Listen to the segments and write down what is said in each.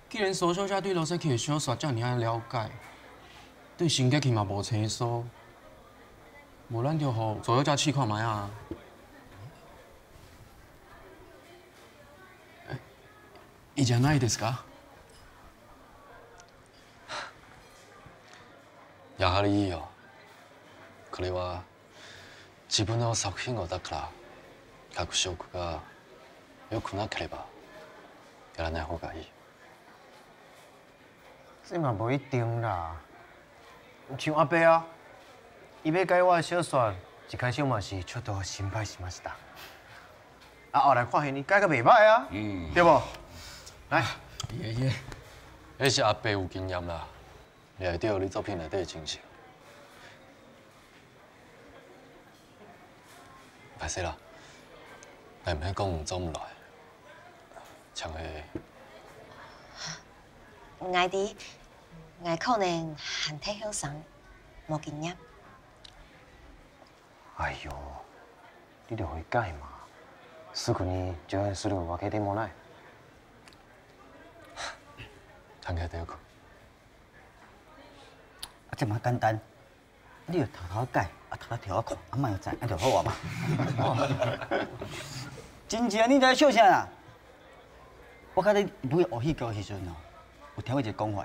既然苏小姐对罗西奇的小说遮尔啊了解，对新吉去嘛无生疏，无咱就互苏小姐试看卖啊。いいじゃないですか。やはりいいよ。これは自分の作品だから脚色が良くなければやらない方がいい。这嘛无一定啦。像阿伯啊，伊要改我的小说，一开始嘛是出乎心歹しました。啊，后来发现伊改个袂歹啊，对不？来，爷爷，迄是阿伯有经验啦，了解你作品内底的情形。歹势啦，咱毋免讲做唔来，像迄。我哋我可能还太后生，无经验。哎呦，你着会改嘛。四九年就按16我开点无奈。参加第一个。啊，这嘛简单，你着偷偷改，啊偷偷调我看，啊莫知，安就好啊嘛。真正你在笑啥啦？我较你舞学戏剧的时阵哦，有听过一个讲法，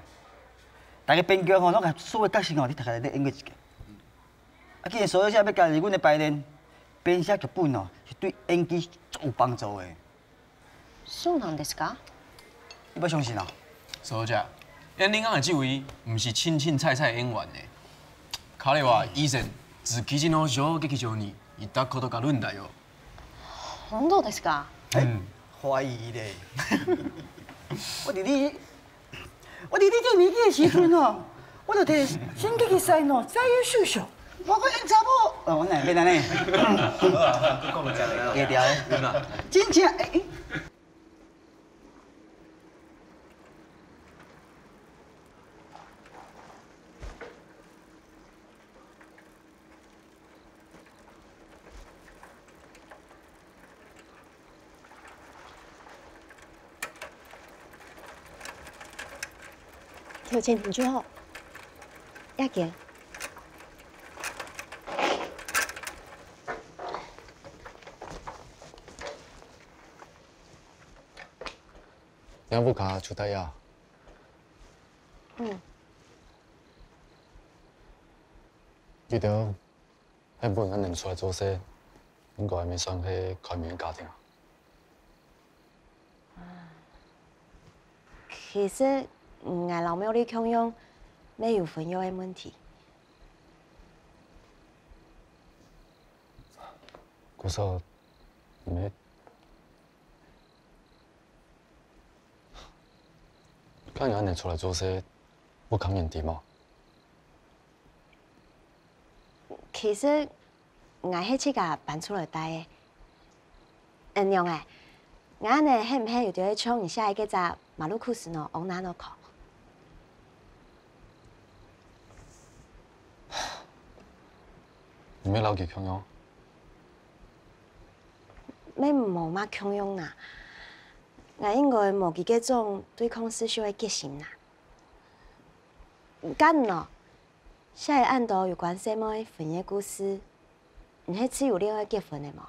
大家编剧吼，拢甲所有角色吼，你大概咧演过一个。啊，既然所有写要加入阮的排练，编写剧本哦，是对演技足有帮助的。そうなんですか？你要相信哦。苏小姐，演恁讲的这位，毋是青青菜菜演员的。卡里话医生自基金の小劇場に行ったことがあるんだよ。本当ですか？怀疑咧。我伫你这年纪的时阵哦，我就摕新剧的赛喏，再演秀秀，我个演查某。哦，我哪变安尼？讲了真个。会调的。真正诶。条件挺最好，亚健。要不卡出大呀？记得，迄本咱能出来做些，应该还没算迄开明的家庭啊。其实，我老庙里供养没有分药的问题。故说，没，看咱能出来做些，不抗面的嘛。其实，我迄次甲搬出来待的，娘诶，我安尼迄唔迄有着去创一下一个只马路库斯喏，往哪喏靠？你没老给供养？咩无嘛供养啦？我应该无几个种对抗思想的决心啦。干喏，下一案头有关什么婚姻故事？你迄次有另外结婚的无？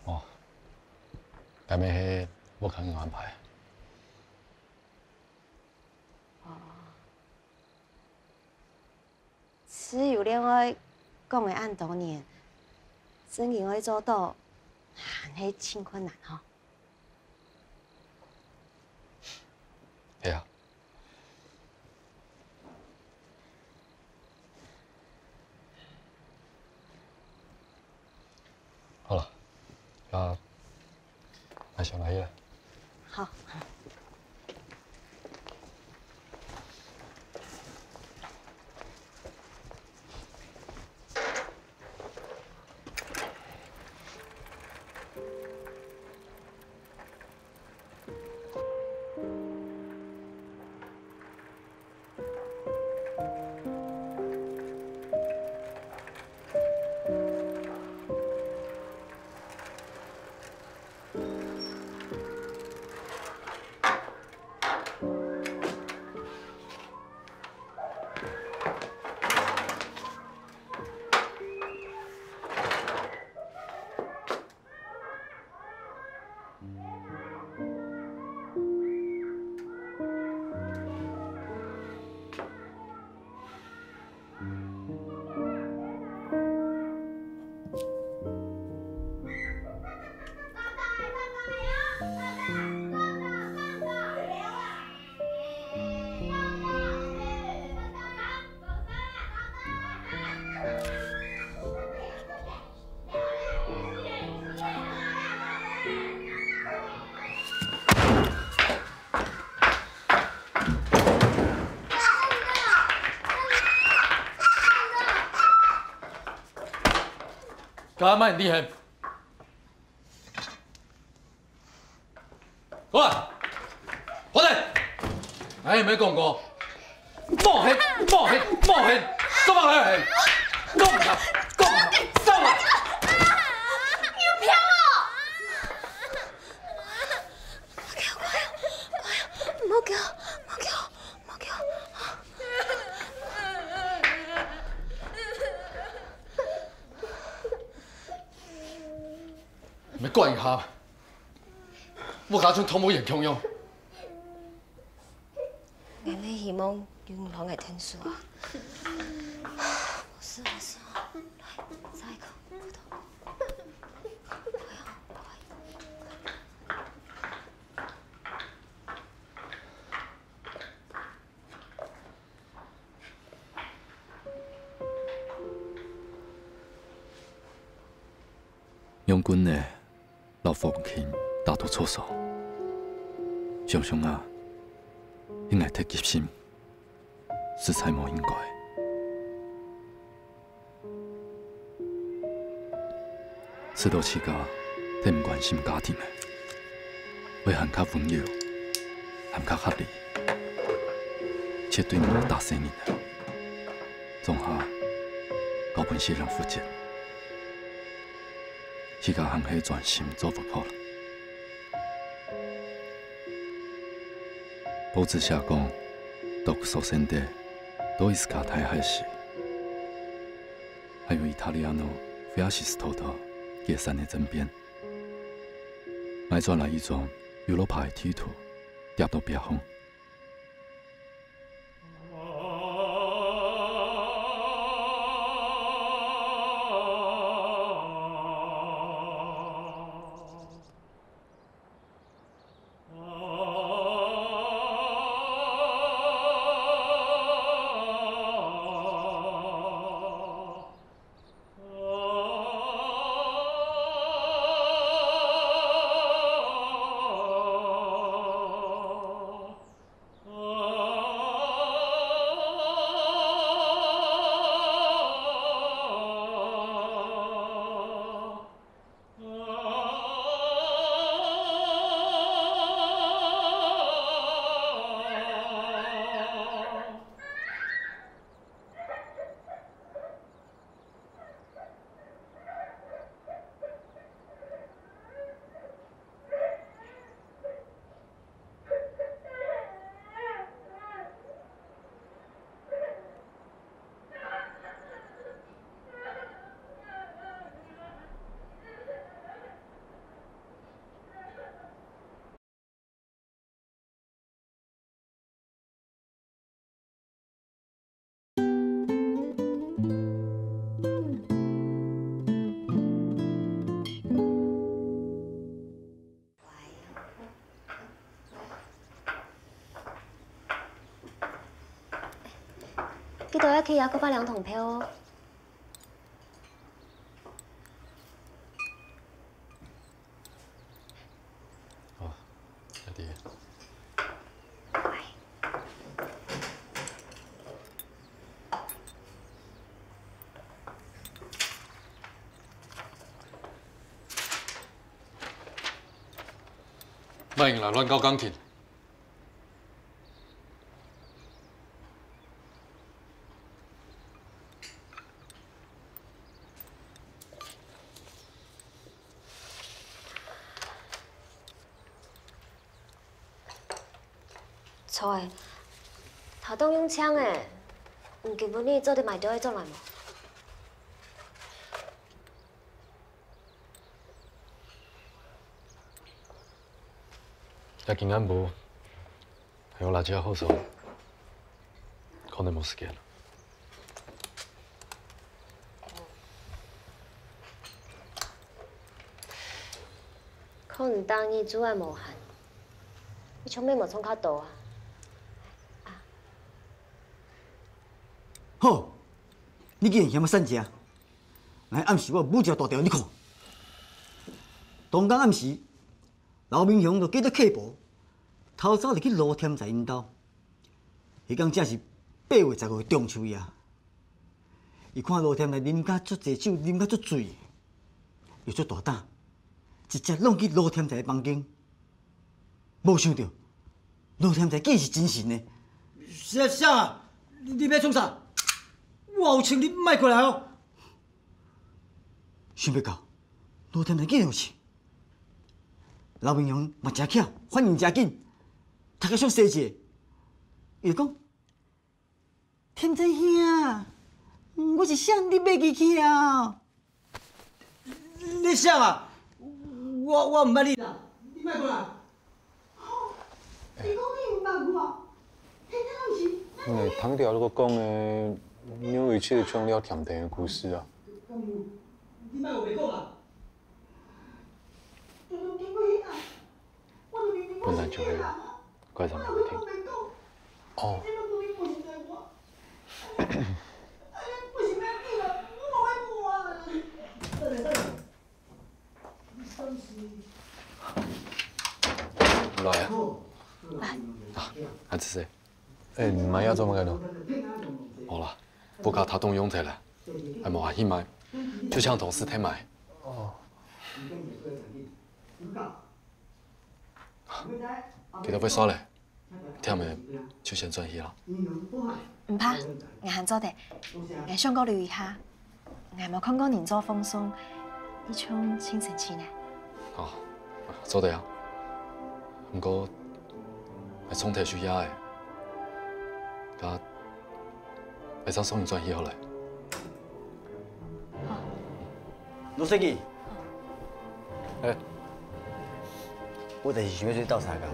哦，还没迄不抗安排。只有恋爱讲的按多年，真正要做到，还是真困难吼。对啊。好了，那上来了。好。加慢厉害。过来，好嘞。哎，没讲过，冒黑，冒黑，冒黑，干嘛黑？讲唔得，讲唔得，上来。有骗我！唔好叫我，唔好叫我，唔好叫我。咪管一下，我家仲同冇人共用。我呢希望永朗嘅天數啊！我是，來，再一個，骨頭。用军的老父亲大多措手，想想啊，应该太急心，实在无应该。此度起家，太唔关心家庭的，为含较温柔，含较合理，且对我大生人的，总下高本先生负责。去甲行系专心做不好了。报纸写讲，独首先的都是卡台海西，还有意大利诺菲亚西斯托特解散的争辩，来转来一种欧罗巴的体图，跌到边方。呢度一企有嗰班2桶票哦。哦，阿弟。莫用来乱搞钢琴。錯誒，頭當用槍誒，唔基本你做啲賣咗去做來冇？也今晚無，係我垃圾好手，可能冇時間啦。可能當伊煮誒無限，你從咩無從較多啊？好，你既然嫌我省食，来暗时我舞一条大条你看。当天暗时，刘明雄就记得客步，偷走入去罗添在因兜。迄天正是8月10号中秋夜，伊看罗添来啉甲足济酒，啉甲足醉，又足大胆，直接弄去罗天才房间。无想到，罗天才竟是真神的。啥啊？你要创啥？我有请你莫过来哦。想不到，罗天才竟有请。老明阳嘛真巧，反应真紧，读个上细节。伊讲，天才兄，我是想你买机器啊。你啥啊？我唔捌你啦，你莫过来。你讲你唔捌我，迄个是。因为唐朝如果讲的牛尾切创了甜甜的故事啊。你莫有袂讲啊？本来就会怪他们不听。哦。来啊！啊，还是谁？哎，唔係啊，做乜嘅咯？好了，不搞他动用起来，还冇下一买，就像同事太买。哦。记得要耍咧，忝的就先转去啦。唔怕，我行做的，我想考虑一下，我冇看过人做放松，呢种清神气呢。哦，做得啊。不过，会总体需要的，甲会使送伊转去好嘞。罗书记，哎，我就是想要去斗相共。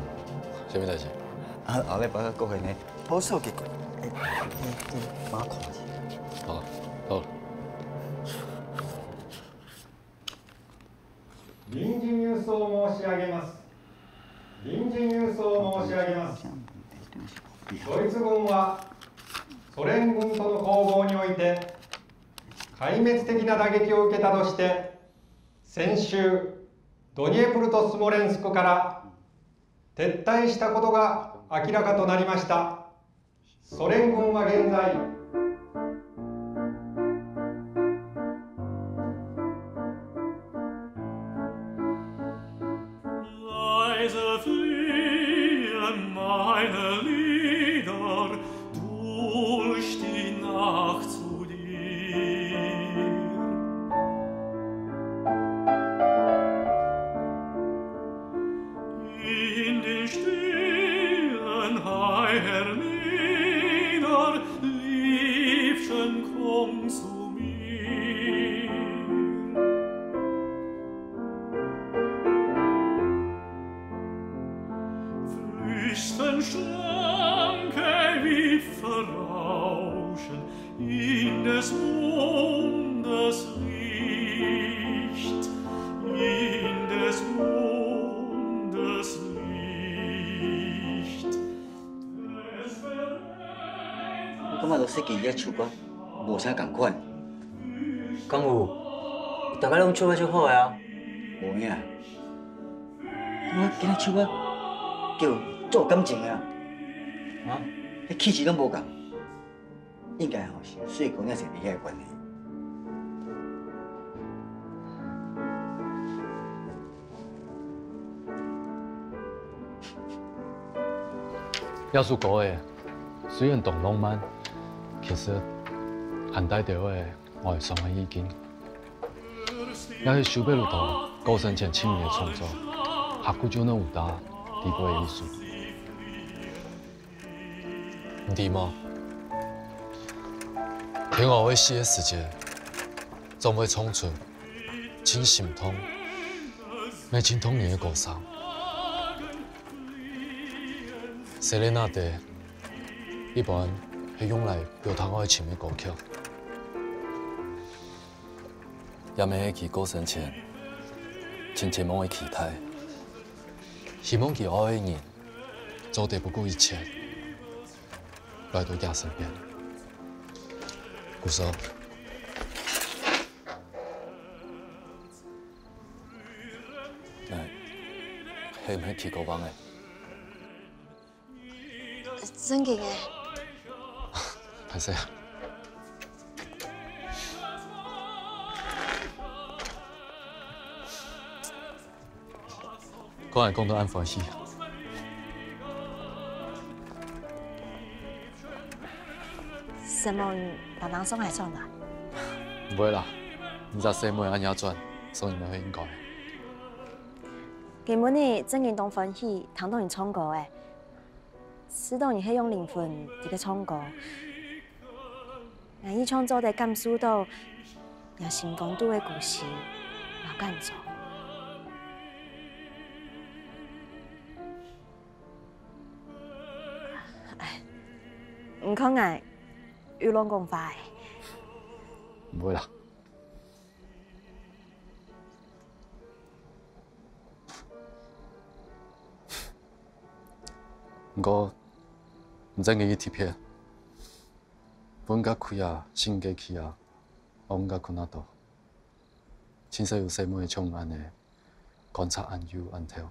什么代志？啊，后礼拜个国会呢，保守结果，帮我看一下。好，好了。臨時ニュースを申し上げます。臨時ニュースを申し上げます。ドイツ軍はソ連軍との攻防において壊滅的な打撃を受けたとして、先週ドニエプルとスモレンスクから撤退したことが明らかとなりました。ソ連軍は現在我感觉罗书记遐唱歌无啥共款。敢有？大家拢唱得足好个啊！无影。我今仔唱歌叫足有感情个啊！啊，迄气质拢无共，应该吼是水姑娘是厉害关系。要是国的，虽然动浪漫，其实含带着的我会双眼意见。要是修贝路头高深前青年的创作，下古就能有大地步的艺术。唔对吗？天我会死的世界，总会冲出真心痛，没真痛你的故乡。塞莲娜的一般是用来表达我的情的歌曲，也免去高深前真切梦的期待，希望其爱的人做得不顾一切来到家身边。故说，系唔系去过帮的？真嘅嘅。歹势啊！讲来讲都安欢喜。什么别人送还送啦？唔会啦，你只细妹按遐转，所以咪会应该。根本呢，真人当欢喜，谈到人唱歌诶，知道你係用靈魂伫個唱歌，俺以創作的感受到，有成功度的故事，老感做。唔可能有攏講法誒。唔會啦。不過唔真嘅去貼片，本家開啊，新家去啊，我家困啊多，親手有細妹唱安尼，觀察安優安跳，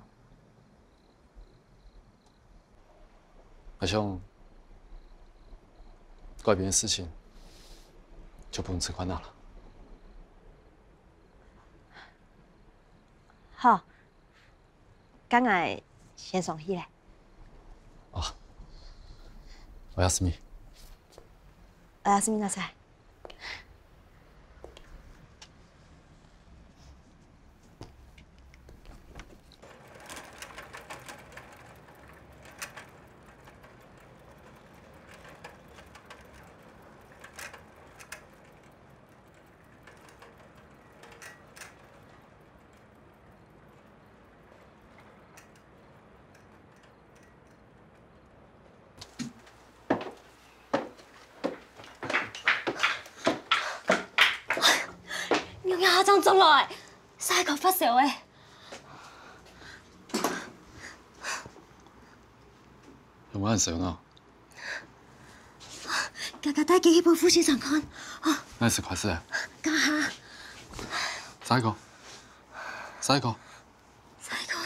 我想改變的事情就不用只管那了。好，咁我先上去咧。啊，おやすみ。おやすみなさい。下張進來，晒個發燒誒！有冇人想啊？家家帶幾部副先生看。那是快事。家下。下一個，下一個。下一個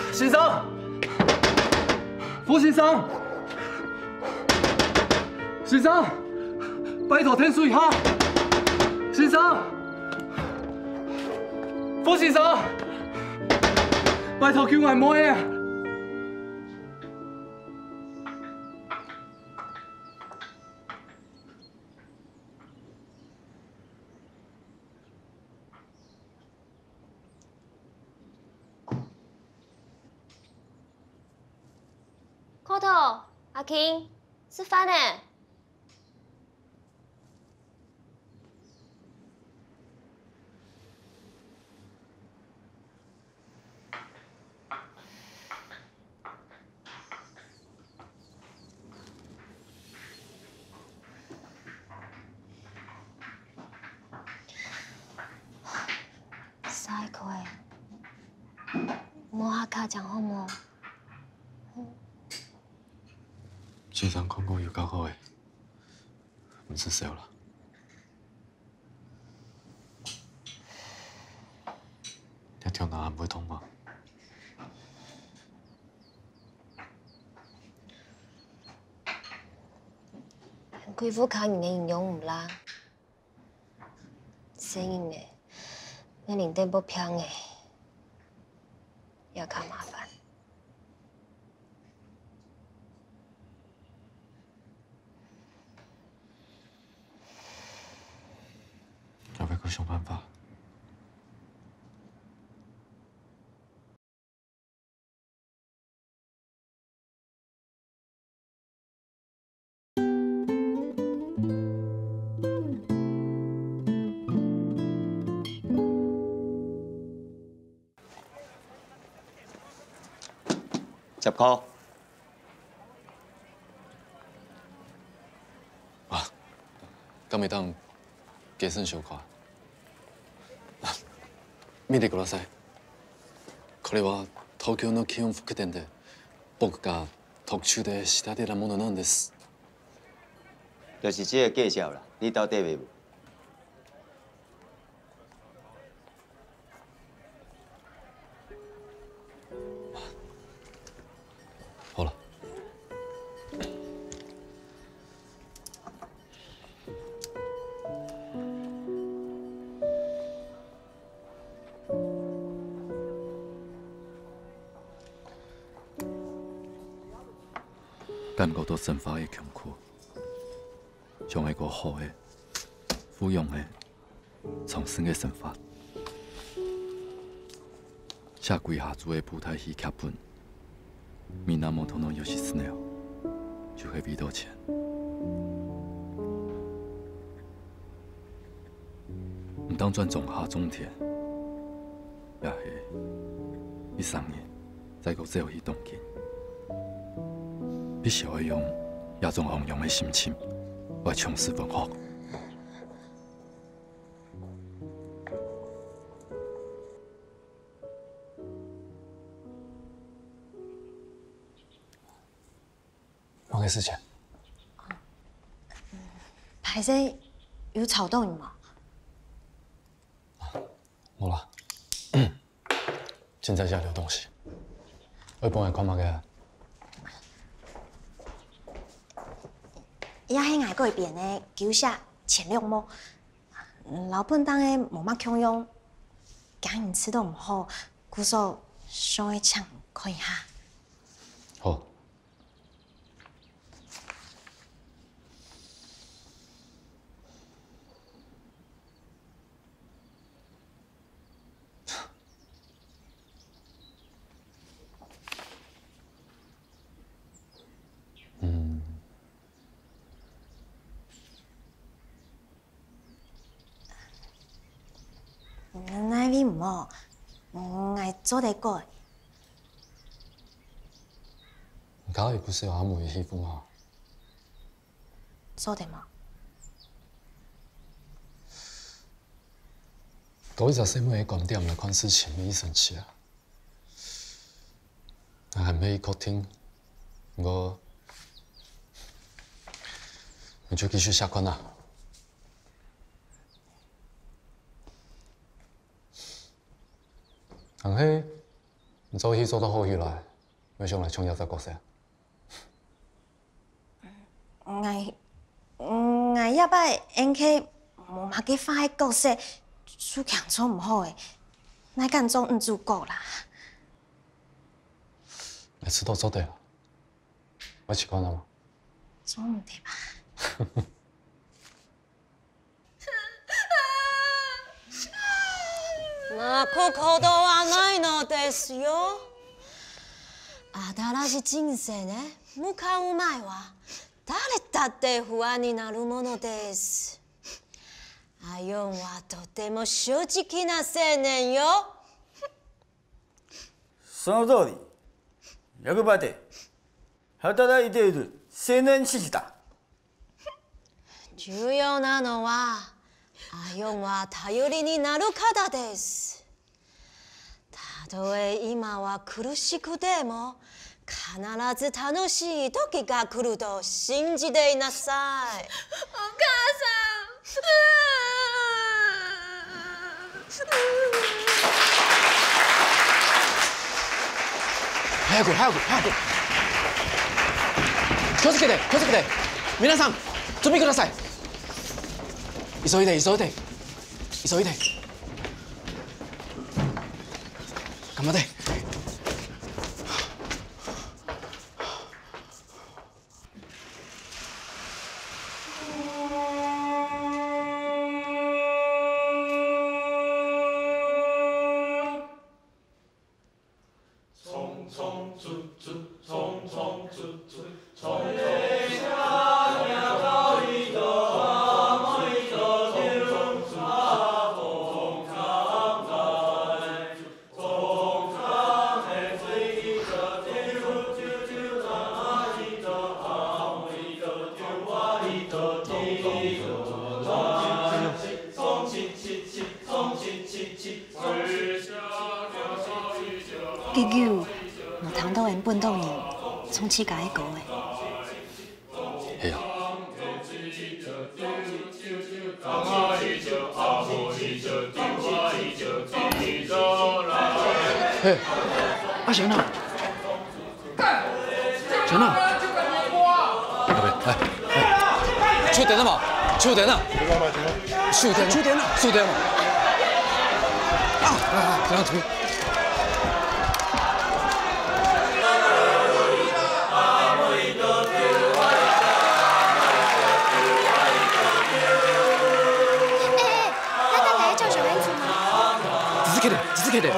誒！先生。傅先生，先生，拜託聽水下，先生，傅先生，拜託叫我唔好啊！科头，阿琴，吃饭呢。下一個摸下卡講好冇？先生講過要教開，唔使笑啦。一條牙唔會痛嘛？貴婦靠人嘅營養唔啦，生硬嘅，你零點不平嘅，要較麻煩。要為佢想辦法。10箍。啊，咁咪當加算小可。見てください。これは東京の気温服店で僕が特注で仕立てたものなんです。就是这个介紹啦，你到底買無？好了。感觉到生活的穷苦，将会过好的、富裕的、重生的生活。写几下子的舞台戏剧本，みんな元の義経を就会遇到钱。唔当转种下种田，也是一3年再个再有去动机，必须要用亚种弘扬的心情来从事文化。我嘅事情，歹势有吵到你吗？冇啦。正在家留东西，我帮你看嘛个。也迄外嗰边的球社前六幕，老本当的无乜强用，经营吃都唔好，故所想去抢看一下。好。那位唔好，我做得过。你家里不是有阿母的媳妇吗？做得吗？嗰日細妹喺講啲人嚟看事情，你生氣啊？我還沒確定，我就繼續下關啦。但係你做戲做到好起來，我想來衝一隻角色。我一擺演起無嘛幾快嘅角色，主強做唔好誒，乃敢做女主角啦。你知道做對啦，我習慣啦嘛。做唔得吧？泣くことはないのですよ。新しい人生ね、向かう前は誰だって不安になるものです。アヨンはとても正直な青年よ。その通り、役場で働いている青年知事だ。重要なのはアヨンは頼りになる方です。たとえ今は苦しくても必ず楽しい時が来ると信じていなさい。お母さん。早く早く早く。気をつけて気をつけて。皆さん準備ください。急いで急いで急いで。頑張って。結局無通到原本當年從此解稿嘅。係啊。嘿，阿賢啊，賢啊，來，出電啦嘛，出電啦，出電，出電啦，出電嘛，啊，來，這樣推。続けて。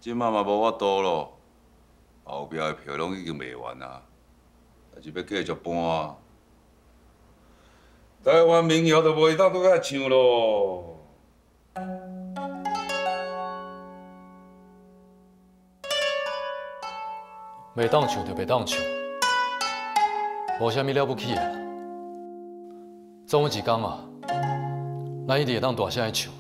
即马嘛无法度咯，后壁的票拢已经卖完啊，但是要继续搬啊，台湾民谣就袂当搁遐唱咯。袂当唱就袂当唱，无啥物了不起的。总有一天啊，咱一定会当大声的唱。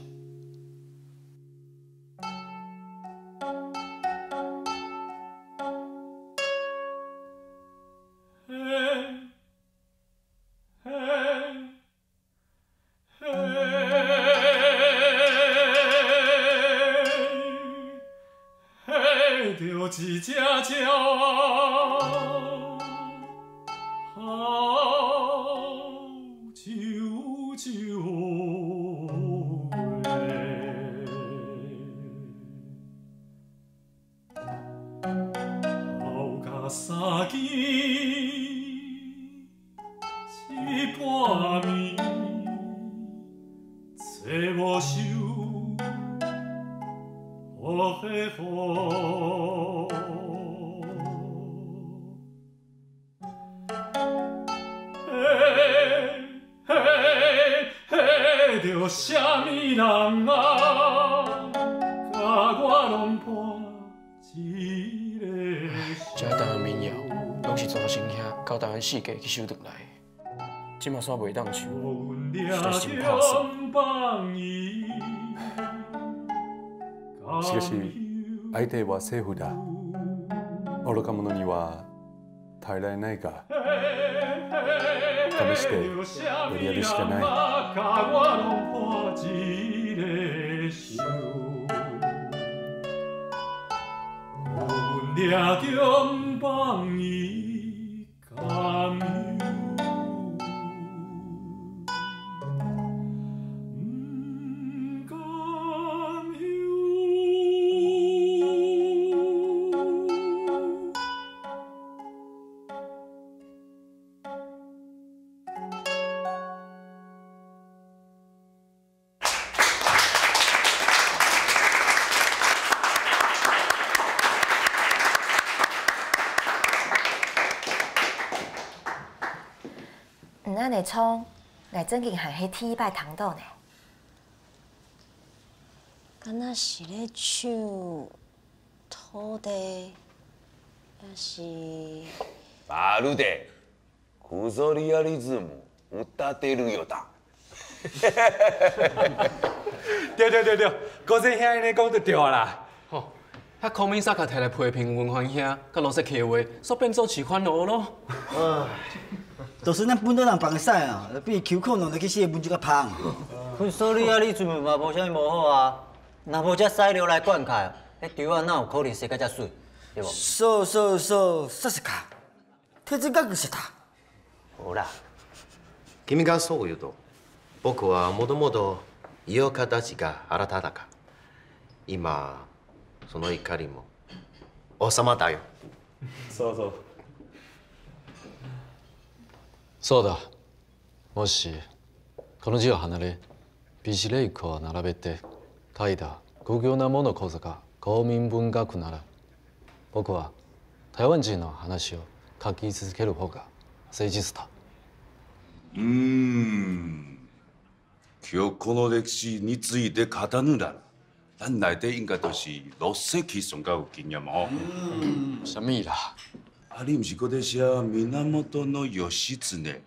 一只鸟，好啾啾的，好甲三更一半暝，找无收，我的雨。 着啥物人啊？甲我拢伴一个。这台湾民谣，拢是专程遐到台湾世界去收转来的。即马煞袂当唱，实在心怕死。しかし相手は政府だ。愚か者には耐えられないが。 試してやりやるしかない。安尼创，来正经还迄天摆糖豆呢。敢若是咧唱土地，也是。バルデ、クゾリアリズム歌ってるよだ。对，高先兄安尼讲就对啊啦。吼，遐孔明萨甲摕来批评文环兄，甲罗说客话，煞变做市款佬咯。就是咱本岛人放屎啊，比抽空弄得去死的文就较芳。昆索里亚你阵嘛无啥物无好啊，若无遮屎流来灌溉，迄稻啊哪有可能生甲遮水，对无？そう確か。哲学してた。ほら、君がそう言うと、僕はもともと家を形が新ただから、今その怒りも収まったよ。そう。そうだ。もしこの字を離れ、ビシレイクを並べて書いた苦行なものこそが公民文学なら、僕は台湾人の話を書き続ける方が誠実だ。今日この歴史について語るなら、咱内底应该都是6世紀上較有經驗哦。什麼啦？啊，你毋是搁在写源義経，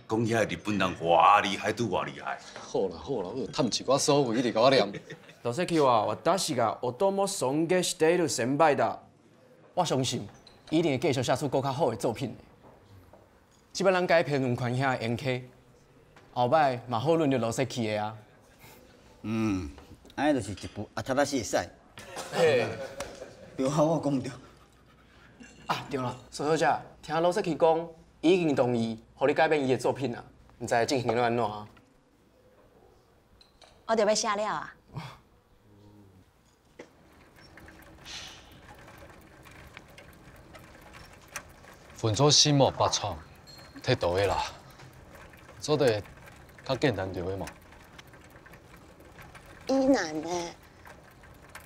講遐日本人偌厲害都偌厲害。好啦，我趁一寡所謂你甲我念。老師佢話，私がお供尊敬している先輩だ。我相信一定會繼續寫出更較好的作品。即擺咱改編文環兄的演客，后摆嘛好轮着落雪去的啊。安尼就是一步踏踏实会使。嘿，对啊，我讲唔对。啊对了，苏小姐，听老师去讲，伊已经同意，互你改编伊的作品啊，唔知进行了安怎啊？我就要写了啊。分做四幕八场，太多的啦，做得较简单就的嘛。伊难呢，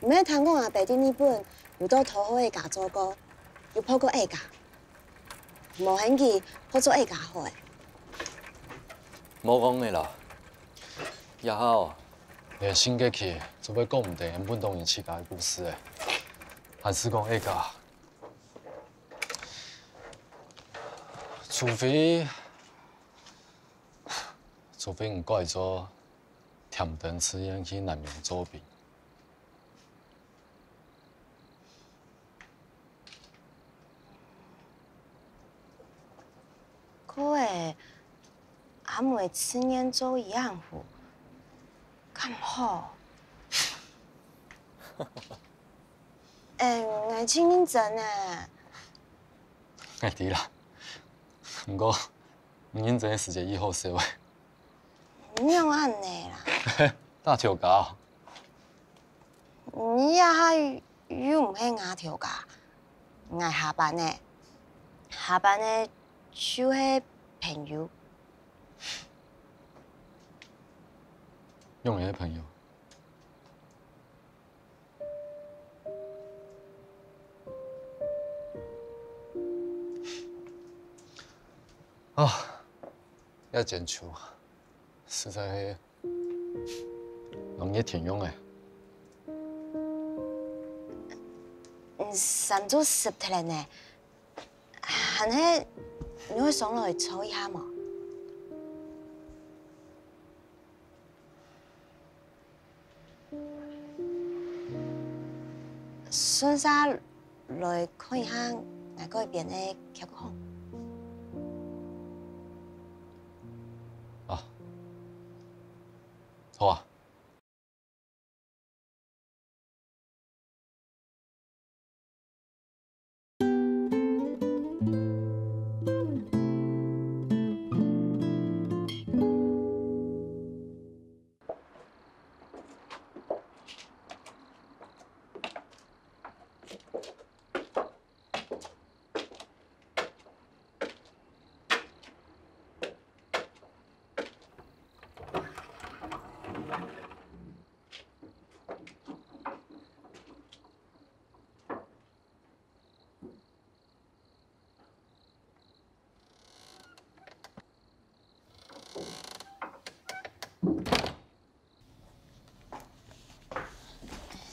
唔免通讲啊，白顶日本有到讨好的家做过，又破过下家，无闲去好做下家好诶。无讲的啦，也好，连新过去，做要讲唔定原本当然起家的故事诶，还是讲下家。除非唔怪做甜灯吃烟去南明作品。可会阿妹吃烟做一样户，咁好？我真认真诶。哎，对啦。不过，唔认真的世界以后社会。唔用安尼啦。大条家。你也还又唔系牙条家，爱下班呢？下班呢就是朋友。用的朋友。啊，要剪球，实在是农业挺用的。三组10天呢，还是你会上来抽一下吗？顺沙来看一下外国边的曲风。好啊。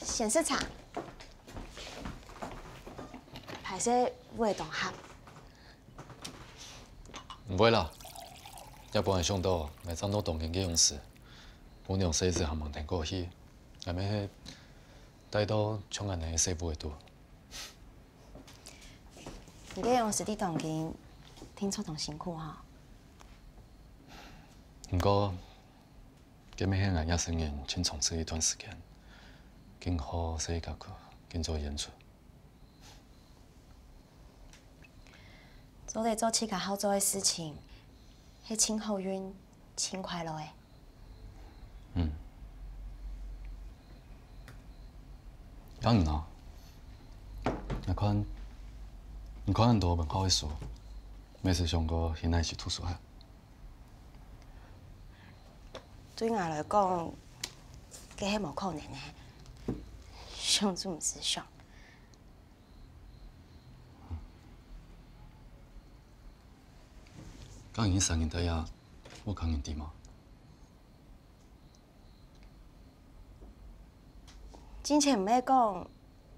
显示场，拍摄会同学。唔会啦，要不然想到来张到动员嘅用时，我用设置项目订过去，下面带到冲安尼西部会多。你嘅用实地动员，听说同辛苦哈。不过，今日迄个野生人请从事一段时间。更好写歌曲，更做演出。做得做起个好做的事情，是真好运、真快乐的。当然啦，你看很多文化的书，每次上过现在是图书馆。对我来讲，这迄无可能的。想做唔是想。刚已经3年在呀，我抗年底吗？之前唔要讲，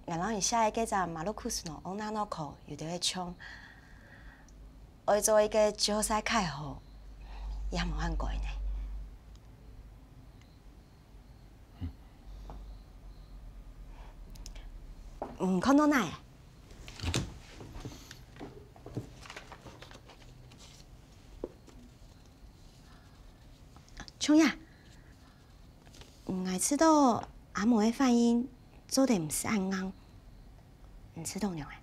原来伊写个叫做马路库斯诺欧纳诺口有伫咧唱，为做一个最好使开好，也无按改呢。看到哪？知道阿嬷的反应做得唔是按啱，唔知道娘诶。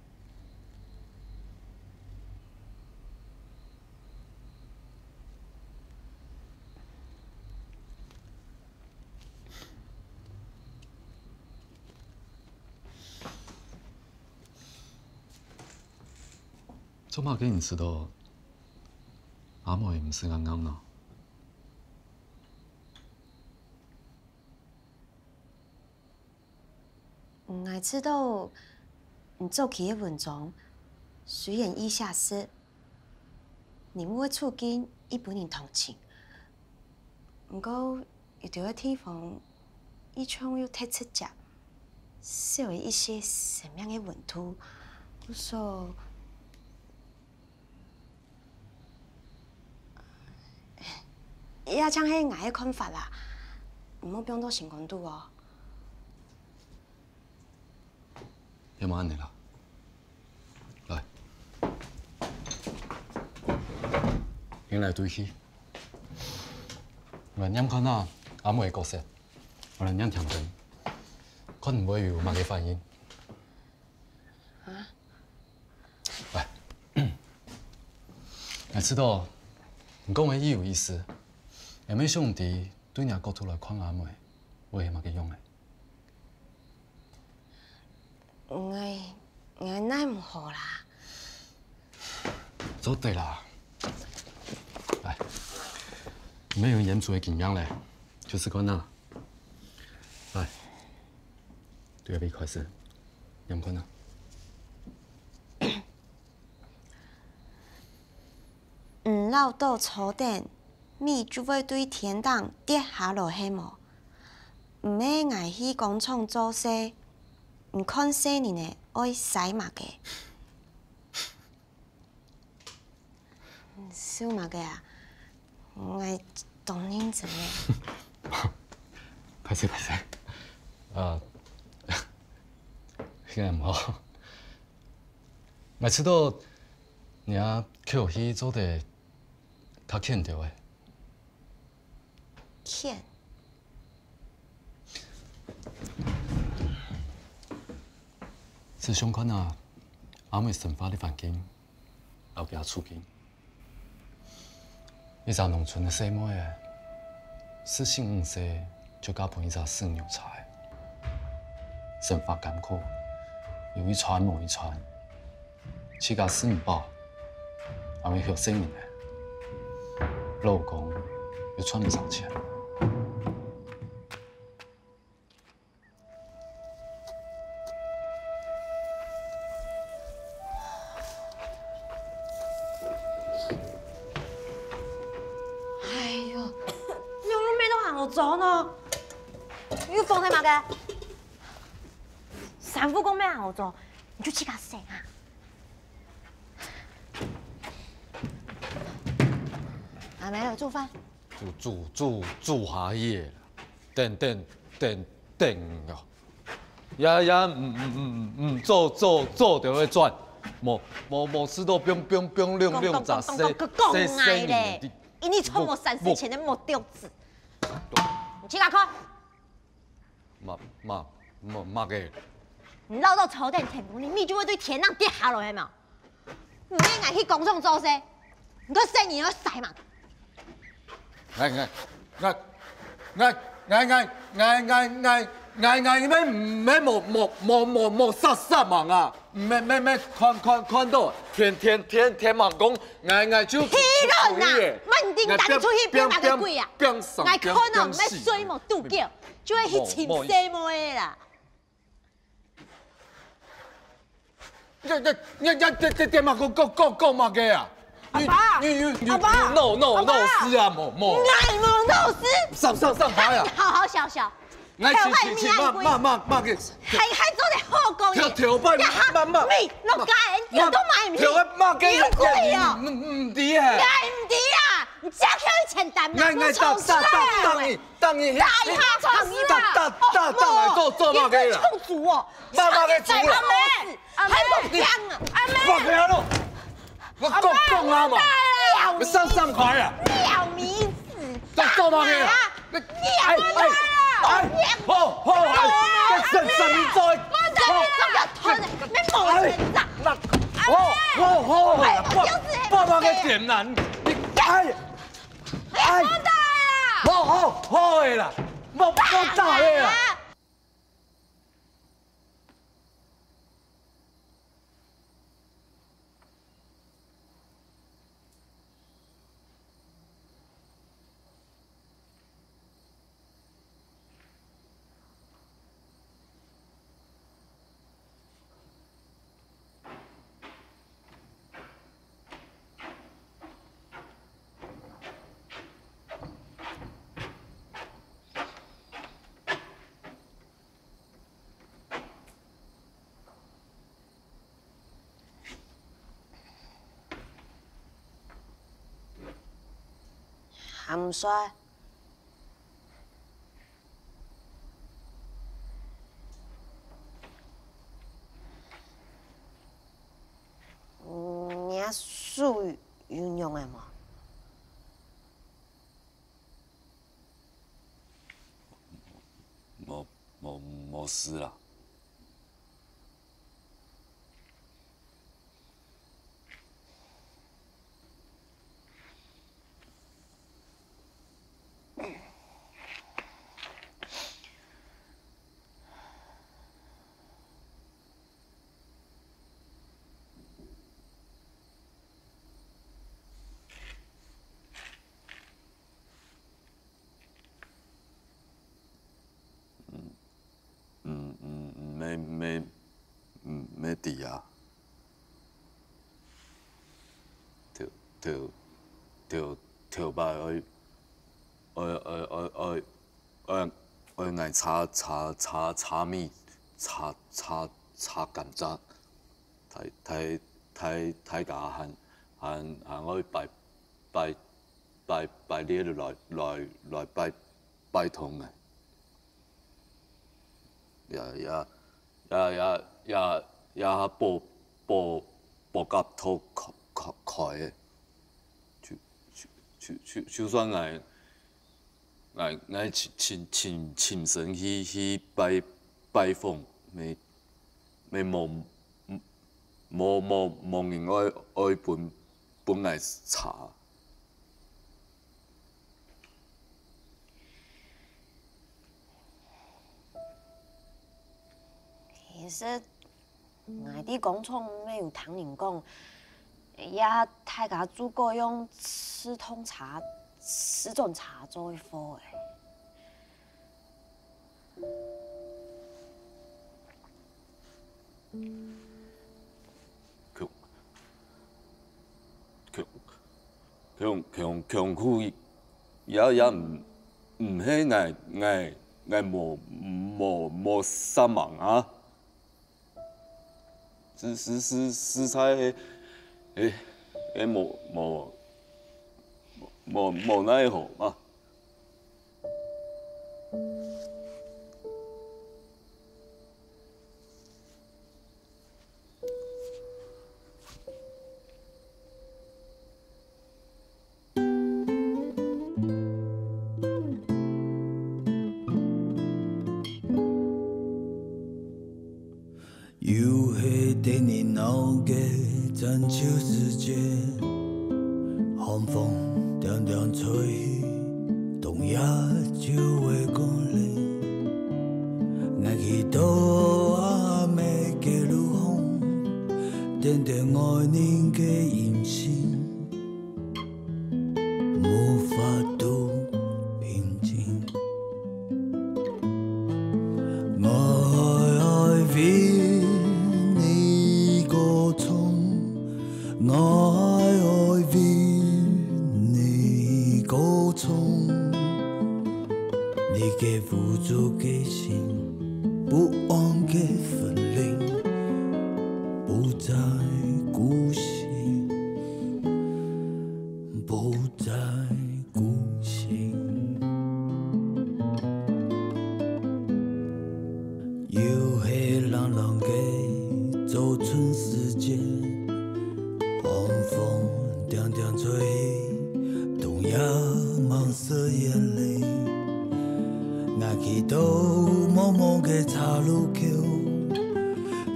做嘛给你知道？阿嬷也唔是啱啱呢。我知道你做起的文章虽然以下是，你们会促进一般人同情，不过有啲地方，以前有太直接，是有一些什么样的问题，我说。也将迄我的看法啦，唔好变到成公度哦。要么安尼啦，来，先来对起。我念看啊，阿妹的角色，我来念听真，可能会有乜嘅反应。啊？来，我知道你讲的意有意思。有咩兄弟对人角度来看阿妹，会系乜嘅用嘅？我奈唔好啦。做对啦，来，没有演出的经验咧，就是看呐。来，对下边开始，念看呐。唔落到草甸。米就会对天堂跌下落去无？唔要挨去工厂做事，唔看细年的爱洗马嘅，小马嘅啊，我当认真嘅。歹势，现在唔好。我知道你啊，去去做的较欠着的。欠。是相款啊，阿妹生发的环境，后边处境。一只农村的小妹啊，4姓5世就嫁碰一只生牛柴，生发艰苦，有一传没一传，起家死唔饱，还会学生命的，老公又赚不上钱。做呢？你放在嘛个？三副公咩好做？你就去甲省啊！阿梅有做饭。煮下嘢，等哦，也唔做就会转，无吃到冰凉杂西嘞，因你从我30前的没丢子。你去哪看？嘛个？你绕到草甸田里，米就会对天上跌下落去嘛。唔免挨去工厂做事，你个生意要晒嘛。你咩冇杀忙啊？咩看到天忙讲挨就气人呐！慢点带你出去变哪个鬼啊？挨看哦，咩水冇渡叫，就会去亲生妹啦。你嘛讲嘛个啊？阿爸，你闹事啊？冇，挨冇闹事。上牌啊！好好笑笑。我骂个，还做得好工业，调班骂，咪落街人都买唔起，有鬼哦！唔抵啊！唔抵啊！你只叫伊钱单嘛，不冲出来！当你大下创意啦！来做嘛个啦？冲煮哦！骂个煮啦！还不香啊！阿妹，放开咯！我讲啊嘛！你上牌啊！廖迷子，做嘛个啦？你哎！好，什么做？爸爸嘅点啦，你好嘅啦，莫打嘅啦。含衰。你属运用的吗？没事啦。没底啊，跳摆我爱炒米炒甘蔗，睇架喊我拜列来拜通嘅。也步甲土开嘅，就算我亲身去拜访，没冇人爱本来查。其实，外地工厂没有听人讲，也大家煮过用4桶茶、4种茶做火的。强苦也唔系爱无啥忙啊。食材冇奈何嘛。又是第年老嘅中秋时节，寒风凉凉吹，冬夜就会过来。我祈祷阿妹嘅路风，点点爱人嘅音信，无法度平静。我爱为你歌唱，我爱为你歌唱。你给付出嘅心，不安嘅分离，不再孤息。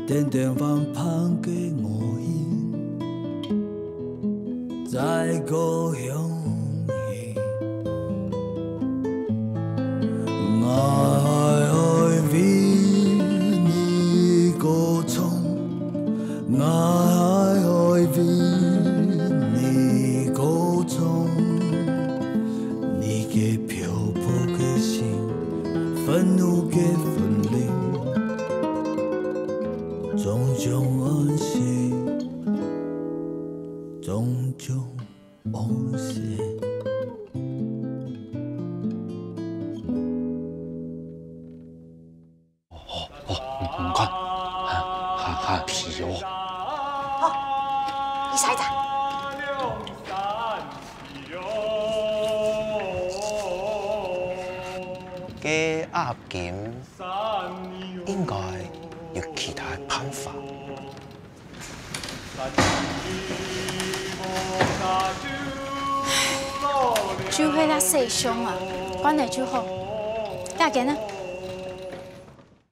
点点翻香嘅我烟，在故乡里，我爱为你歌唱，我爱为你歌唱，你嘅漂泊嘅心，愤怒嘅分离。种种安息，种种安息。唔看，哈皮哦。好，你下一站。嘅鴨檢應該有其他辦法。酒喝了細傷啊，關係就好。加減啊。